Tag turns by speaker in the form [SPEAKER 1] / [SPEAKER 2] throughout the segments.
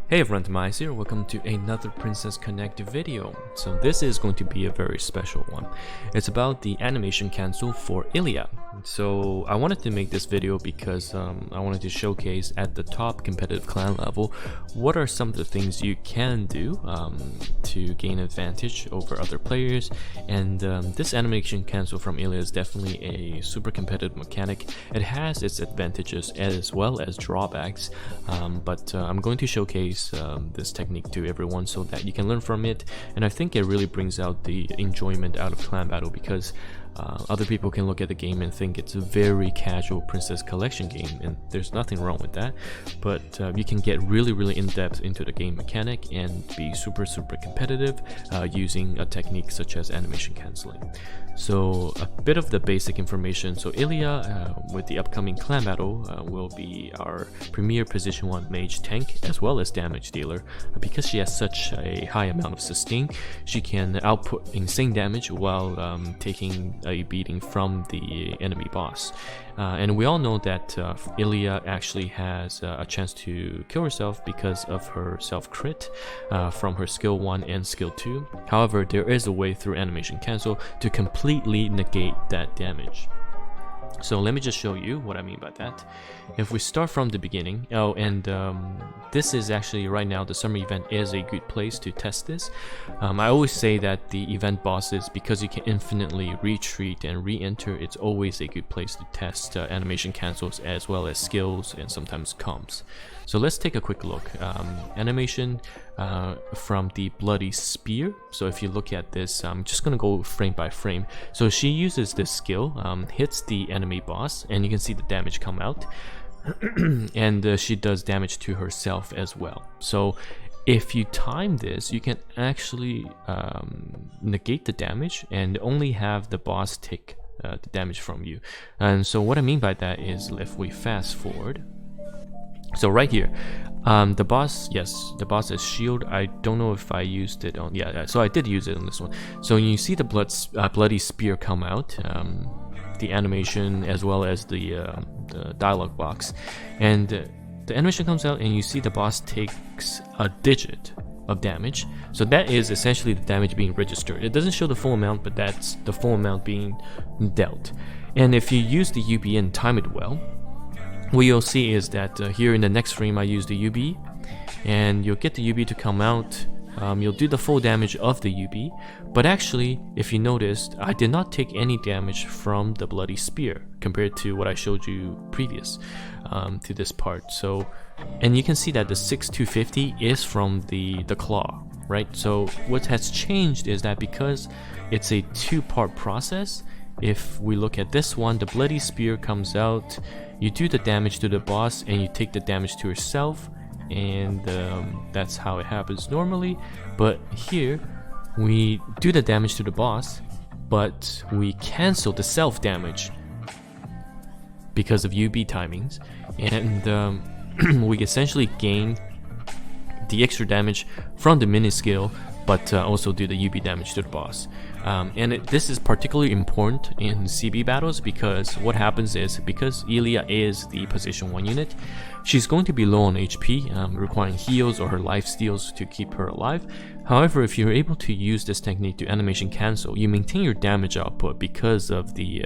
[SPEAKER 1] Hey everyone, TimaeuSS here. Welcome to another Princess Connect video. So this is going to be a very special one. It's about the animation cancel for Illya. So I wanted to make this video because I wanted to showcase at the top competitive clan level what are some of the things you can do to gain advantage over other players. And this animation cancel from Illya is definitely a super competitive mechanic. It has its advantages as well as drawbacks, but I'm going to showcase this technique to everyone so that you can learn from it. And I think it really brings out the enjoyment out of clan battle, because other people can look at the game and think it's a very casual princess collection game, and there's nothing wrong with that, but you can get really in-depth into the game mechanic and be super competitive using a technique such as animation canceling. So a bit of the basic information. So Illya with the upcoming clan battle will be our premier position 1 mage tank as well as damage dealer. Because she has such a high amount of sustain, she can output insane damage while taking a beating from the enemy boss. And we all know that Illya actually has a chance to kill herself because of her self crit from her skill 1 and skill 2. However, there is a way through animation cancel to completely negate that damage. So let me just show you what I mean by that. If we start from the beginning, this is actually right now the summer event is a good place to test this. I always say that the event bosses, because you can infinitely retreat and re-enter, it's always a good place to test animation cancels as well as skills and sometimes comps. So let's take a quick look. Animation from the bloody spear. So if you look at this, I'm just gonna go frame by frame. So she uses this skill, hits the enemy boss, and you can see the damage come out. And she does damage to herself as well. So if you time this, you can actually negate the damage and only have the boss take the damage from you. And so what I mean by that is, if we fast forward, so right here, the boss, yes, the boss is shield. I don't know if I used it on, yeah, so I did use it on this one. So you see the bloody spear come out, the animation as well as the dialogue box, and the animation comes out and you see the boss takes a digit of damage. So that is essentially the damage being registered. It doesn't show the full amount, but that's the full amount being dealt. And if you use the UB and time it well, what you'll see is that here in the next frame I use the UB, and you'll get the UB to come out. You'll do the full damage of the UB, but actually, if you noticed, I did not take any damage from the bloody spear compared to what I showed you previous to this part. So, and you can see that the 6250 is from the claw, right? So what has changed is that because it's a two-part process, if we look at this one, the bloody spear comes out, you do the damage to the boss and you take the damage to yourself, and that's how it happens normally. But here we do the damage to the boss, but we cancel the self damage because of UB timings, and we essentially gain the extra damage from the mini skill, but also do the UB damage to the boss. This is particularly important in CB battles, because what happens is, because Illya is the position 1 unit, she's going to be low on HP, requiring heals or her life steals to keep her alive. However, if you're able to use this technique to animation cancel, you maintain your damage output because of the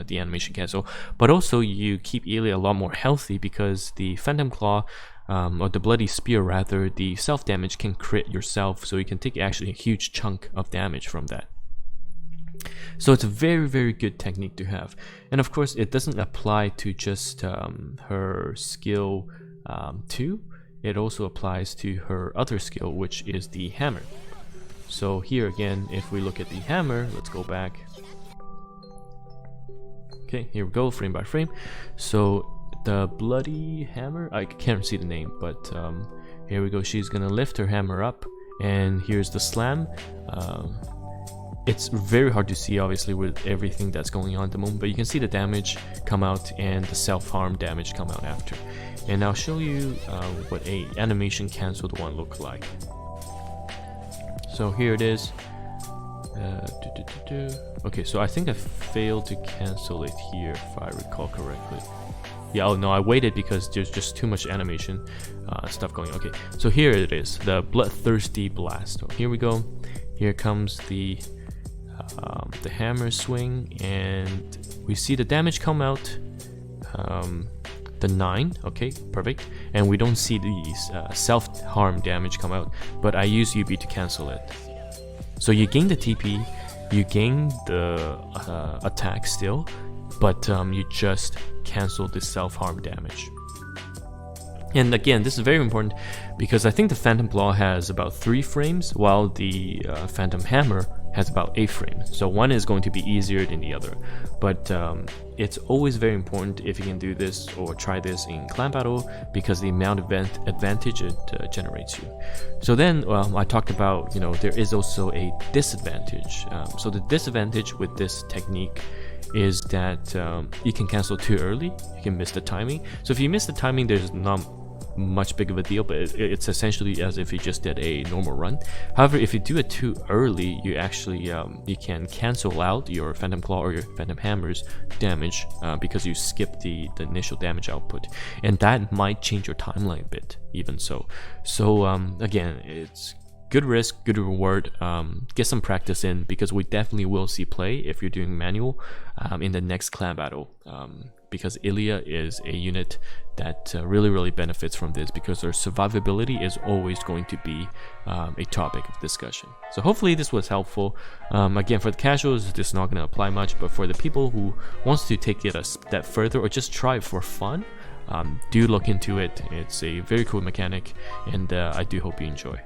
[SPEAKER 1] animation cancel, but also you keep Illya a lot more healthy, because the Phantom Claw, or the bloody spear rather, the self damage can crit yourself, so you can take actually a huge chunk of damage from that. So it's a very good technique to have. And of course, it doesn't apply to just her skill 2, it also applies to her other skill, which is the hammer. So here again, if we look at the hammer, let's go back. Okay, here we go, frame by frame. So the bloody hammer, I can't see the name, but here we go. She's gonna lift her hammer up, and here's the slam. It's very hard to see, obviously, with everything that's going on at the moment, but you can see the damage come out and the self-harm damage come out after. And I'll show you what a animation canceled one looks like. So here it is. Okay, so I think I failed to cancel it here, if I recall correctly. Yeah, oh no, I waited because there's just too much animation stuff going. Okay, so here it is, the Bloodthirsty Blast. So here we go. Here comes the hammer swing, and we see the damage come out. The 9, okay, perfect. And we don't see these self-harm damage come out, but I use UB to cancel it. So you gain the TP, you gain the attack still, but you just cancel the self-harm damage. And again, this is very important because I think the Phantom Claw has about 3 frames, while the Phantom Hammer has about 8 frames. So one is going to be easier than the other. But it's always very important if you can do this or try this in clan battle, because the amount of advantage it generates you. So then I talked about, you know, there is also a disadvantage. So the disadvantage with this technique is that you can cancel too early, you can miss the timing. So if you miss the timing, there's not much big of a deal, but it's essentially as if you just did a normal run. However, if you do it too early, you actually you can cancel out your Phantom Claw or your Phantom Hammer's damage because you skip the initial damage output, and that might change your timeline a bit even so. So again, it's good risk, good reward. Get some practice in, because we definitely will see play if you're doing manual in the next clan battle, because Illya is a unit that really benefits from this, because their survivability is always going to be a topic of discussion. So hopefully this was helpful. Again, for the casuals, this is not going to apply much, but for the people who wants to take it a step further or just try it for fun, do look into it. It's a very cool mechanic, and I do hope you enjoy.